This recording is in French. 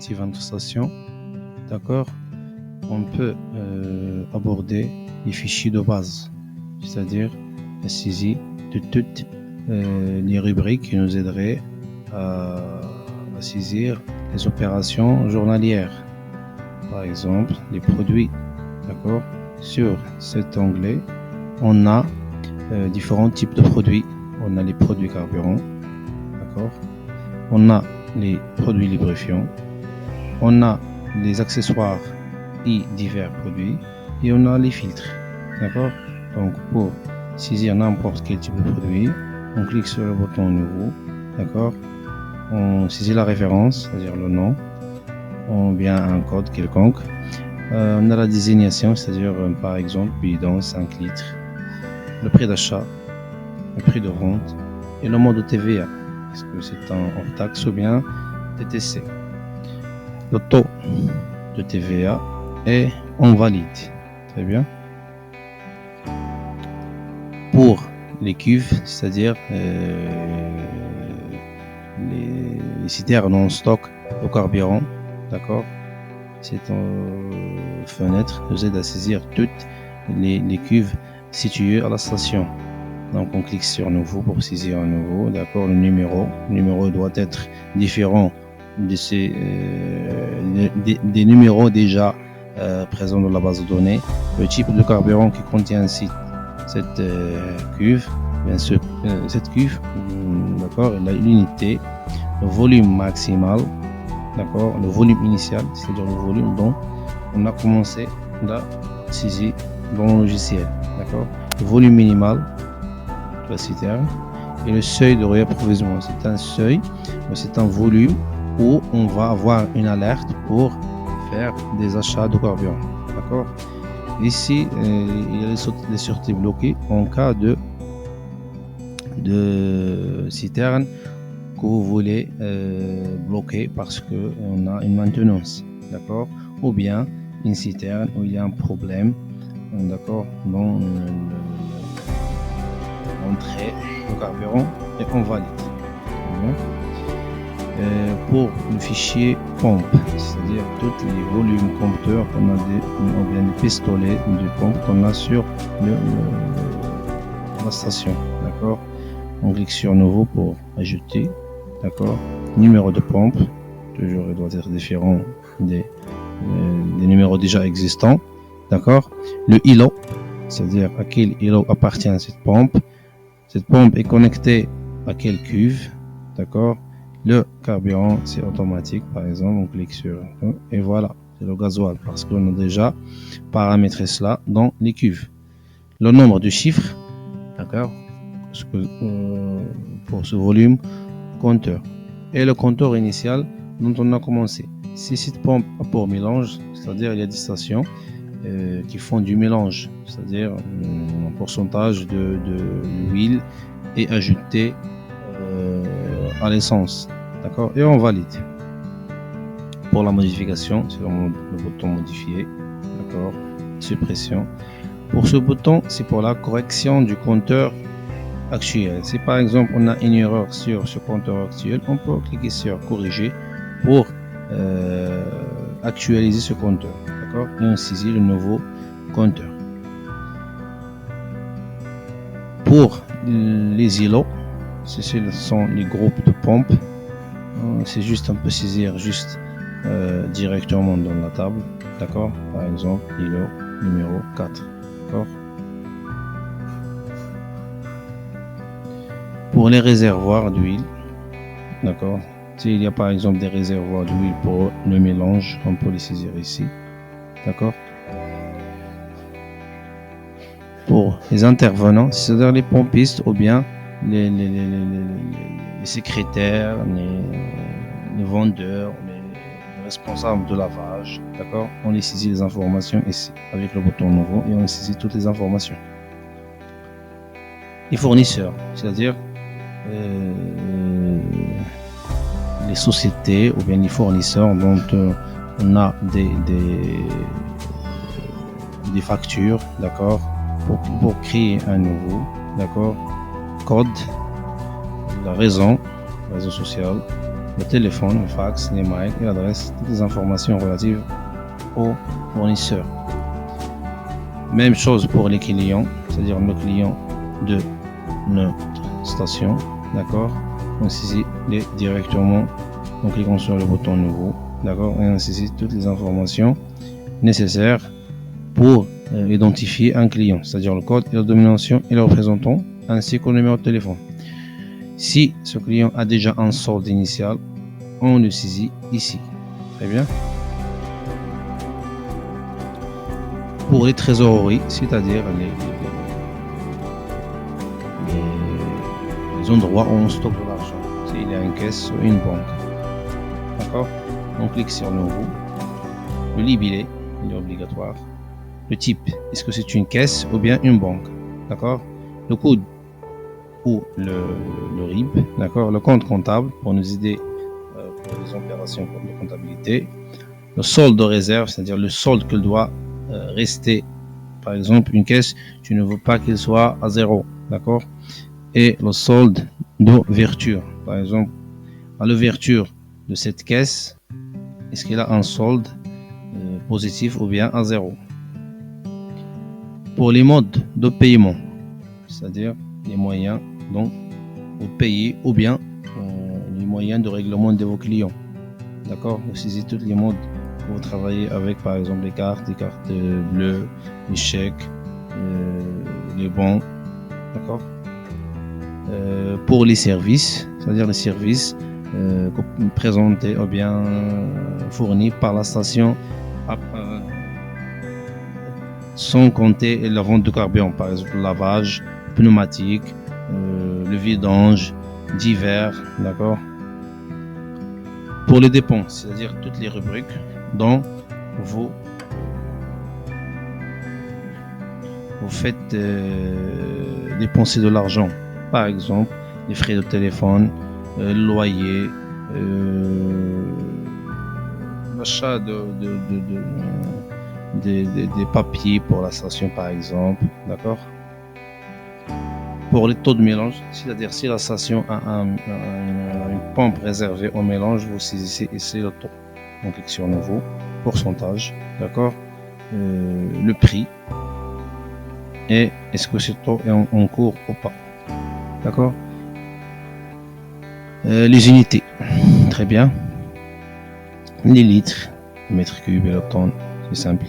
active à notre station, d'accord, on peut aborder les fichiers de base, c'est-à-dire la saisie de toutes les rubriques qui nous aideraient à saisir les opérations journalières. Par exemple, les produits, d'accord. Sur cet onglet, on a différents types de produits. On a les produits carburants, d'accord. On a les produits lubrifiants. On a les accessoires et divers produits. Et on a les filtres, d'accord. Donc, pour saisir n'importe quel type de produit, on clique sur le bouton nouveau, d'accord. On saisit la référence, c'est-à-dire le nom, ou bien un code quelconque. On a la désignation, c'est-à-dire par exemple bidon 5 litres, le prix d'achat, le prix de vente et le mode de TVA. Est-ce que c'est hors taxe ou bien TTC? Le taux de TVA est en valide. Très bien. Pour les cuves, c'est-à-dire les citernes en stock au carburant, d'accord. Cette fenêtre nous aide à saisir toutes les cuves situées à la station. Donc on clique sur nouveau pour saisir un nouveau, d'accord. Le numéro doit être différent de des numéros déjà présents dans la base de données. Le type de carburant qui contient cette cuve, bien sûr, cette cuve, d'accord, l'unité, le volume maximal, d'accord, le volume initial, c'est-à-dire le volume dont on a commencé la saisie dans le logiciel, d'accord. Le volume minimal de la citerne et le seuil de réapprovisionnement. C'est un seuil, c'est un volume où on va avoir une alerte pour faire des achats de carburant, d'accord. Ici, il y a les sorties bloquées en cas de citerne que vous voulez bloquer parce qu'on a une maintenance, d'accord, ou bien une citerne où il y a un problème, d'accord, dans l'entrée du carburant et on valide. Pour le fichier pompe, c'est-à-dire tous les volumes compteurs qu'on a ou bien des pistolets de pompe qu'on a sur la station, d'accord. On clique sur nouveau pour ajouter, d'accord. Numéro de pompe, toujours il doit être différent des numéros déjà existants, d'accord. Le îlot, c'est-à-dire à quel îlot appartient cette pompe. Cette pompe est connectée à quelle cuve, d'accord. Le carburant, c'est automatique, par exemple, on clique sur et voilà, c'est le gasoil parce qu'on a déjà paramétré cela dans les cuves. Le nombre de chiffres, d'accord, pour ce volume compteur et le compteur initial dont on a commencé. Si cette pompe a pour mélange, c'est-à-dire il y a des stations qui font du mélange, c'est-à-dire un pourcentage de l'huile est ajouté à l'essence, d'accord, et on valide. Pour la modification, c'est le bouton modifier, d'accord, suppression. Pour ce bouton, c'est pour la correction du compteur actuel. Si par exemple on a une erreur sur ce compteur actuel, on peut cliquer sur corriger pour actualiser ce compteur, d'accord, et on saisit le nouveau compteur. Pour les îlots, ce sont les groupes de pompes. C'est juste, on peut saisir juste directement dans la table, d'accord. Par exemple, îlot numéro 4, d'accord. Pour les réservoirs d'huile, d'accord. S'il y a par exemple des réservoirs d'huile pour le mélange, on peut les saisir ici, d'accord. Pour les intervenants, c'est-à-dire les pompistes ou bien les secrétaires, les vendeurs, les responsables de lavage, d'accord, on les saisit les informations ici avec le bouton nouveau et on saisit toutes les informations. Les fournisseurs, c'est-à-dire les sociétés ou bien les fournisseurs dont on a des factures, d'accord, pour créer un nouveau, d'accord, code, la réseau social, le téléphone, le fax, les mails et l'adresse, toutes les informations relatives au fournisseur. Même chose pour les clients, c'est-à-dire le client de notre station, d'accord? On saisit directement en cliquant sur le bouton nouveau, d'accord? Et on saisit toutes les informations nécessaires pour identifier un client, c'est-à-dire le code et la domination et le représentant, ainsi que le numéro de téléphone. Si ce client a déjà un solde initial, on le saisit ici. Très bien. Pour les trésoreries, c'est-à-dire les endroits où on stocke de l'argent, s'il y a une caisse ou une banque. D'accord? On clique sur nouveau. Le libellé, il est obligatoire. Le type, est-ce que c'est une caisse ou bien une banque? D'accord? Le code ou le RIB, d'accord? Le compte comptable pour nous aider pour les opérations de comptabilité. Le solde de réserve, c'est-à-dire le solde que doit rester. Par exemple, une caisse, tu ne veux pas qu'il soit à zéro, d'accord? Et le solde d'ouverture, par exemple, à l'ouverture de cette caisse, est-ce qu'il a un solde positif ou bien à zéro? Pour les modes de paiement, c'est-à-dire les moyens dont vous payez ou bien les moyens de règlement de vos clients, d'accord? Vous saisissez tous les modes. Vous travaillez avec, par exemple, les cartes bleues, les chèques, les bons, d'accord? Pour les services, c'est-à-dire les services présentés ou bien fournis par la station, sans compter la vente de carburant, par exemple le lavage, pneumatique, le vidange, divers, d'accord? Pour les dépenses, c'est-à-dire toutes les rubriques dont vous faites dépenser de l'argent. Par exemple, les frais de téléphone, le loyer, l'achat des papiers pour la station, par exemple. D'accord? Pour les taux de mélange, c'est-à-dire si la station a une pompe réservée au mélange, vous saisissez ici le taux. On clique sur nouveau, pourcentage, d'accord? Le prix et est-ce que ce taux est en cours ou pas, d'accord? Les unités, très bien. Les litres, le mètre cube et le tonne, c'est simple.